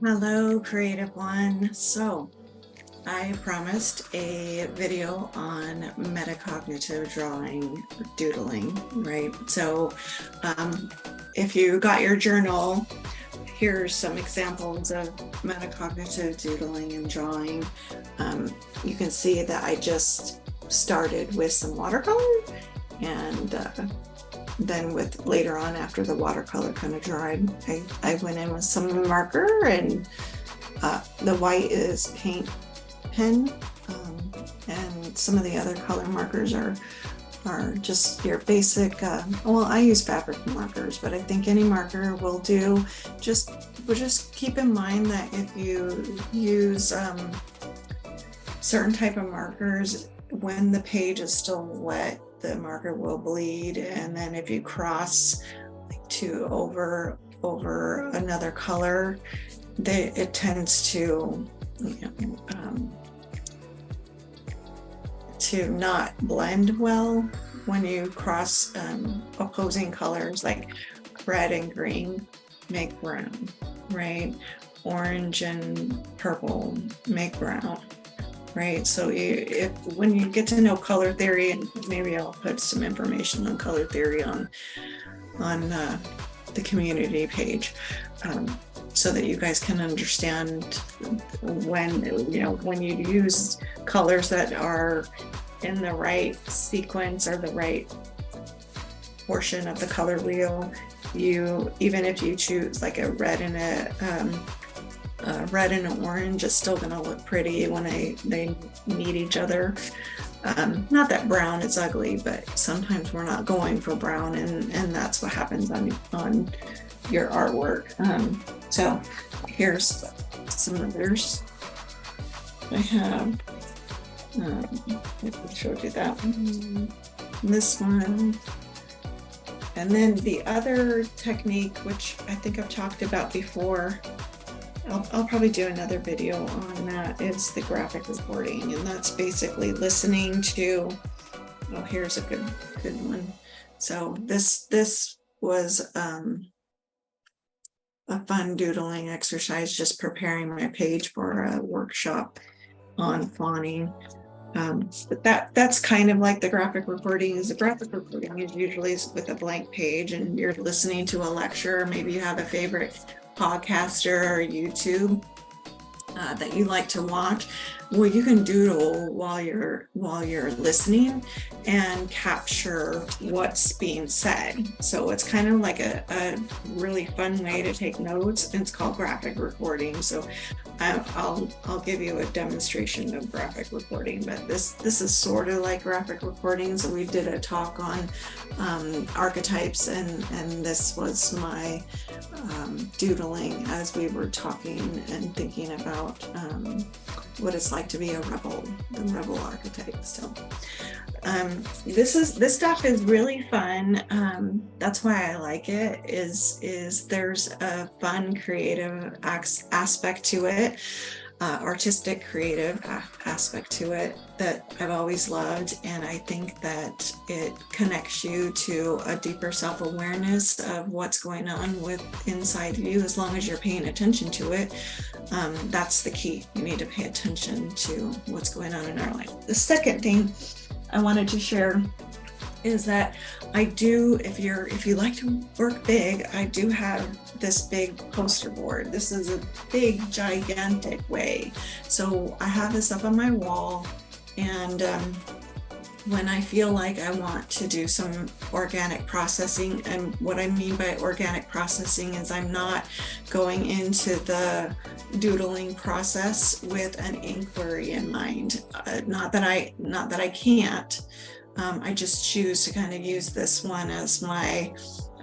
Hello, Creative One. So I promised a video on metacognitive drawing, doodling, right? So if you got your journal, here's some examples of metacognitive doodling and drawing. You can see that I just started with some watercolor, and then with later on, after the watercolor kind of dried, I went in with some marker, and the white is paint pen, and some of the other color markers are just your basic, well, I use fabric markers, but I think any marker will do. Just keep in mind that if you use certain type of markers, when the page is still wet, the marker will bleed, and then if you cross to over another color, it tends to to not blend well when you cross opposing colors, like red and green make brown, right? Orange and purple make brown, right? So when you get to know color theory, and maybe I'll put some information on color theory on the community page, so that you guys can understand when you use colors that are in the right sequence or the right portion of the color wheel. Even if you choose like a red and an orange, it's still going to look pretty when they meet each other. Not that brown is ugly, but sometimes we're not going for brown, and that's what happens on your artwork. So here's some others I have. I showed you that one, this one. And then the other technique, which I think I've talked about before, I'll probably do another video on that, is the graphic recording. And that's basically listening to, oh, here's a good one. So this was a fun doodling exercise, just preparing my page for a workshop on fawning. But that's kind of like the graphic recording. The graphic recording is usually with a blank page, and you're listening to a lecture. Maybe you have a favorite podcaster or YouTube that you like to watch. Well, you can doodle while you're listening and capture what's being said. So it's kind of like a really fun way to take notes, and it's called graphic recording. So I'll give you a demonstration of graphic recording, but this is sort of like graphic recording. So we did a talk on archetypes, and this was my doodling as we were talking and thinking about what it's like to be a rebel, the rebel archetype. So this stuff is really fun. That's why I like it, is there's a fun creative aspect to it, artistic creative aspect to it that I've always loved. And I think that it connects you to a deeper self-awareness of what's going on inside you, as long as you're paying attention to it. That's the key. You need to pay attention to what's going on in our life. The second thing I wanted to share is that I do, if you like to work big, I do have this big poster board. This is a big, gigantic way. So I have this up on my wall, and when I feel like I want to do some organic processing, and what I mean by organic processing is I'm not going into the doodling process with an inquiry in mind. Not that I can't. I just choose to kind of use this one as my,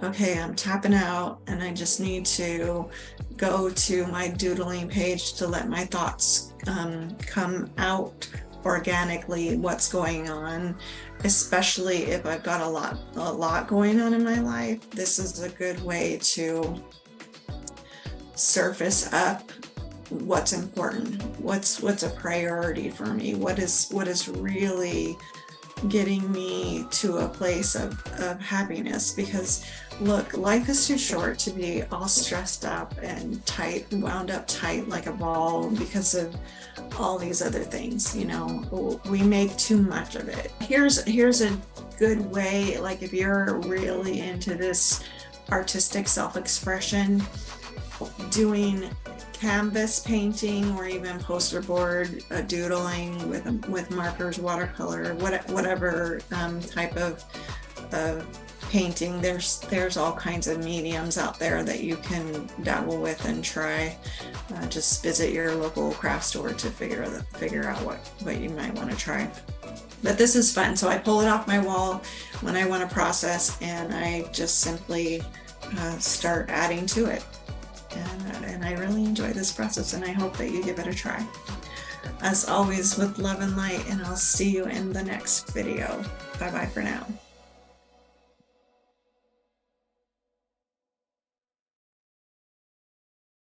okay, I'm tapping out, and I just need to go to my doodling page to let my thoughts come out organically, what's going on, especially if I've got a lot going on in my life. This is a good way to surface up what's important, what's a priority for me, what is really getting me to a place of happiness, because look, life is too short to be all stressed up and tight, wound up tight like a ball because of all these other things. You know, we make too much of it. Here's a good way, like if you're really into this artistic self-expression, doing canvas painting or even poster board doodling with markers, watercolor, whatever type of painting. There's all kinds of mediums out there that you can dabble with and try. Just visit your local craft store to figure out what you might want to try. But this is fun. So I pull it off my wall when I want to process, and I just simply start adding to it. And I really enjoy this process, and I hope that you give it a try. As always, with love and light, and I'll see you in the next video. Bye bye for now.